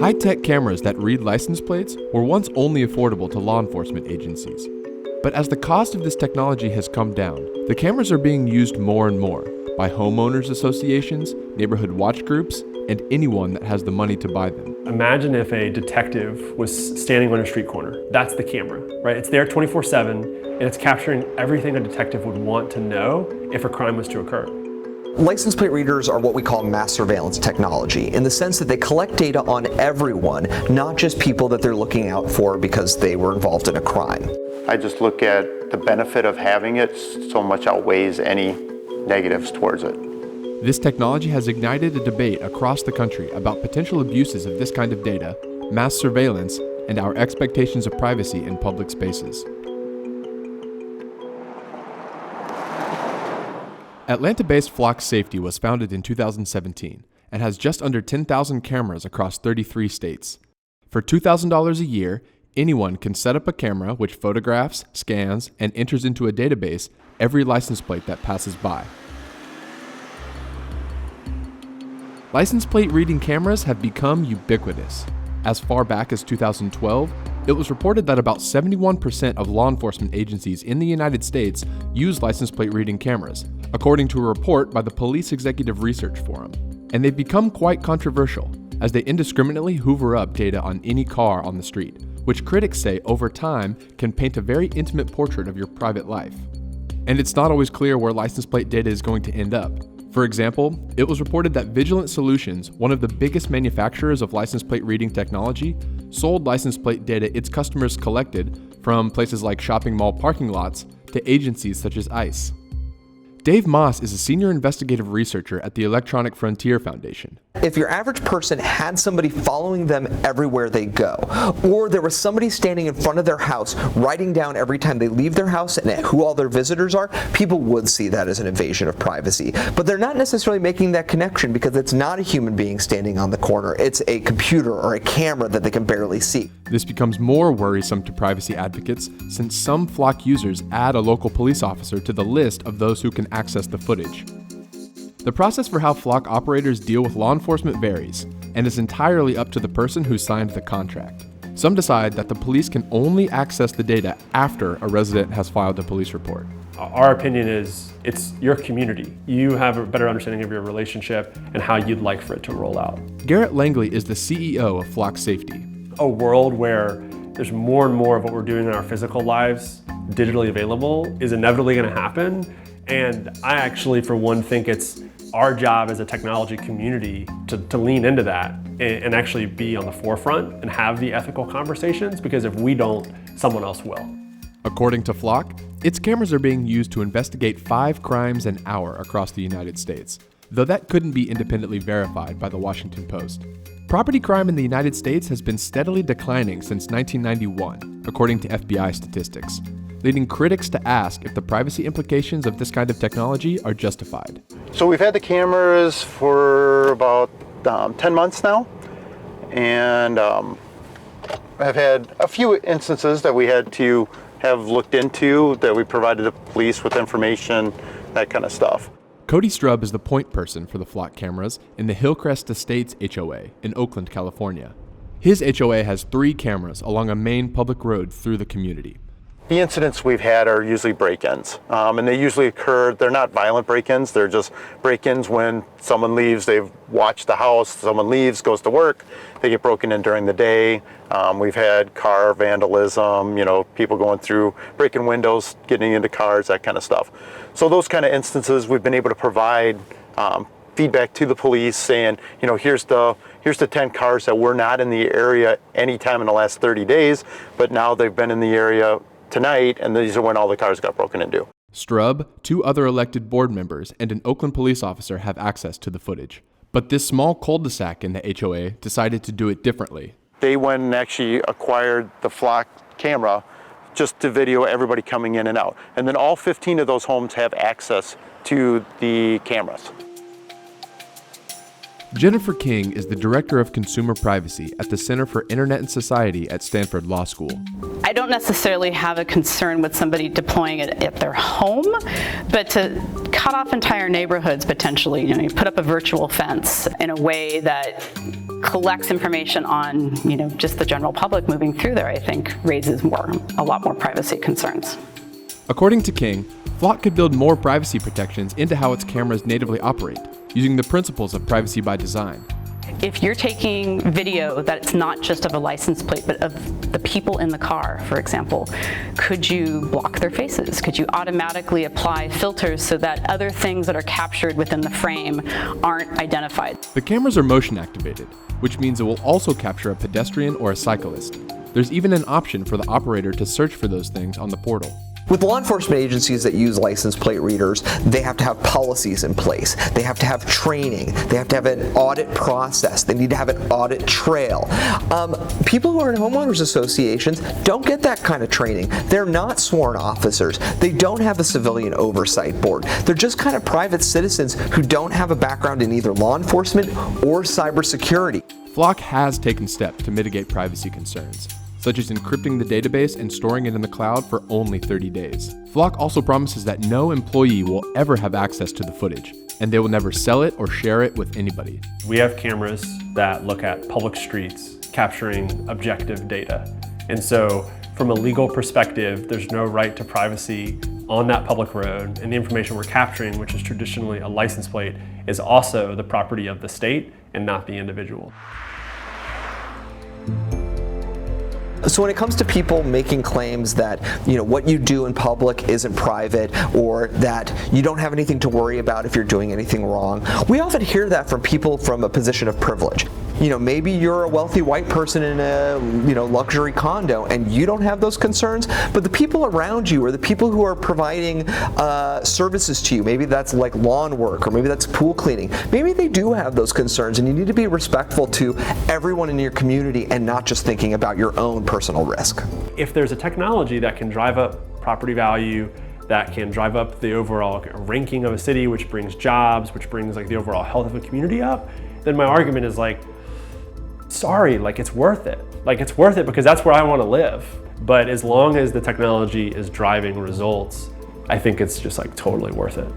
High-tech cameras that read license plates were once only affordable to law enforcement agencies. But as the cost of this technology has come down, the cameras are being used more and more by homeowners associations, neighborhood watch groups, and anyone that has the money to buy them. Imagine if a detective was standing on a street corner. That's the camera, right? It's there 24/7, and it's capturing everything a detective would want to know if a crime was to occur. License plate readers are what we call mass surveillance technology, in the sense that they collect data on everyone, not just people that they're looking out for because they were involved in a crime. I just look at the benefit of having it so much outweighs any negatives towards it. This technology has ignited a debate across the country about potential abuses of this kind of data, mass surveillance, and our expectations of privacy in public spaces. Atlanta-based Flock Safety was founded in 2017 and has just under 10,000 cameras across 33 states. For $2,000 a year, anyone can set up a camera which photographs, scans, and enters into a database every license plate that passes by. License plate reading cameras have become ubiquitous. As far back as 2012, it was reported that about 71% of law enforcement agencies in the United States use license plate reading cameras, according to a report by the Police Executive Research Forum. And they've become quite controversial, as they indiscriminately hoover up data on any car on the street, which critics say over time can paint a very intimate portrait of your private life. And it's not always clear where license plate data is going to end up. For example, it was reported that Vigilant Solutions, one of the biggest manufacturers of license plate reading technology, sold license plate data its customers collected from places like shopping mall parking lots to agencies such as ICE. Dave Moss is a senior investigative researcher at the Electronic Frontier Foundation. If your average person had somebody following them everywhere they go, or there was somebody standing in front of their house writing down every time they leave their house and who all their visitors are, people would see that as an invasion of privacy. But they're not necessarily making that connection because it's not a human being standing on the corner. It's a computer or a camera that they can barely see. This becomes more worrisome to privacy advocates since some Flock users add a local police officer to the list of those who can access the footage. The process for how Flock operators deal with law enforcement varies, and is entirely up to the person who signed the contract. Some decide that the police can only access the data after a resident has filed a police report. Our opinion is it's your community. You have a better understanding of your relationship and how you'd like for it to roll out. Garrett Langley is the CEO of Flock Safety. A world where there's more and more of what we're doing in our physical lives digitally available is inevitably going to happen. And I actually, for one, think it's our job as a technology community to lean into that and actually be on the forefront and have the ethical conversations, because if we don't, someone else will. According to Flock, its cameras are being used to investigate 5 crimes an hour across the United States, though that couldn't be independently verified by the Washington Post. Property crime in the United States has been steadily declining since 1991, according to FBI statistics, leading critics to ask if the privacy implications of this kind of technology are justified. So we've had the cameras for about 10 months now, and I've had a few instances that we had to have looked into, that we provided the police with information, that kind of stuff. Cody Strub is the point person for the Flock cameras in the Hillcrest Estates HOA in Oakland, California. His HOA has 3 cameras along a main public road through the community. The incidents we've had are usually break-ins, and they usually occur, they're not violent break-ins, they're just break-ins when someone leaves, they've watched the house, someone leaves, goes to work, they get broken in during the day. We've had car vandalism, people going through, breaking windows, getting into cars, that kind of stuff. So those kind of instances, we've been able to provide feedback to the police saying, here's the 10 cars that were not in the area anytime in the last 30 days, but now they've been in the area tonight, and these are when all the cars got broken into. Strub, 2 other elected board members, and an Oakland police officer have access to the footage. But this small cul-de-sac in the HOA decided to do it differently. They went and actually acquired the Flock camera just to video everybody coming in and out. And then all 15 of those homes have access to the cameras. Jennifer King is the Director of Consumer Privacy at the Center for Internet and Society at Stanford Law School. I don't necessarily have a concern with somebody deploying it at their home, but to cut off entire neighborhoods potentially, you put up a virtual fence in a way that collects information on, just the general public moving through there, I think raises a lot more privacy concerns. According to King, Flock could build more privacy protections into how its cameras natively operate, using the principles of privacy by design. If you're taking video that's not just of a license plate, but of the people in the car, for example, could you block their faces? Could you automatically apply filters so that other things that are captured within the frame aren't identified? The cameras are motion activated, which means it will also capture a pedestrian or a cyclist. There's even an option for the operator to search for those things on the portal. With law enforcement agencies that use license plate readers, they have to have policies in place. They have to have training. They have to have an audit process. They need to have an audit trail. People who are in homeowners associations don't get that kind of training. They're not sworn officers. They don't have a civilian oversight board. They're just kind of private citizens who don't have a background in either law enforcement or cybersecurity. Flock has taken steps to mitigate privacy concerns, such as encrypting the database and storing it in the cloud for only 30 days. Flock also promises that no employee will ever have access to the footage, and they will never sell it or share it with anybody. We have cameras that look at public streets, capturing objective data. And so from a legal perspective, there's no right to privacy on that public road, and the information we're capturing, which is traditionally a license plate, is also the property of the state and not the individual. So when it comes to people making claims that, what you do in public isn't private, or that you don't have anything to worry about if you're doing anything wrong, we often hear that from people from a position of privilege. Maybe you're a wealthy white person in a, luxury condo and you don't have those concerns, but the people around you or the people who are providing services to you, maybe that's like lawn work or maybe that's pool cleaning, maybe they do have those concerns, and you need to be respectful to everyone in your community and not just thinking about your own personal risk. If there's a technology that can drive up property value, that can drive up the overall ranking of a city, which brings jobs, which brings the overall health of a community up, then my argument is sorry, it's worth it. It's worth it because that's where I want to live. But as long as the technology is driving results, I think it's just totally worth it.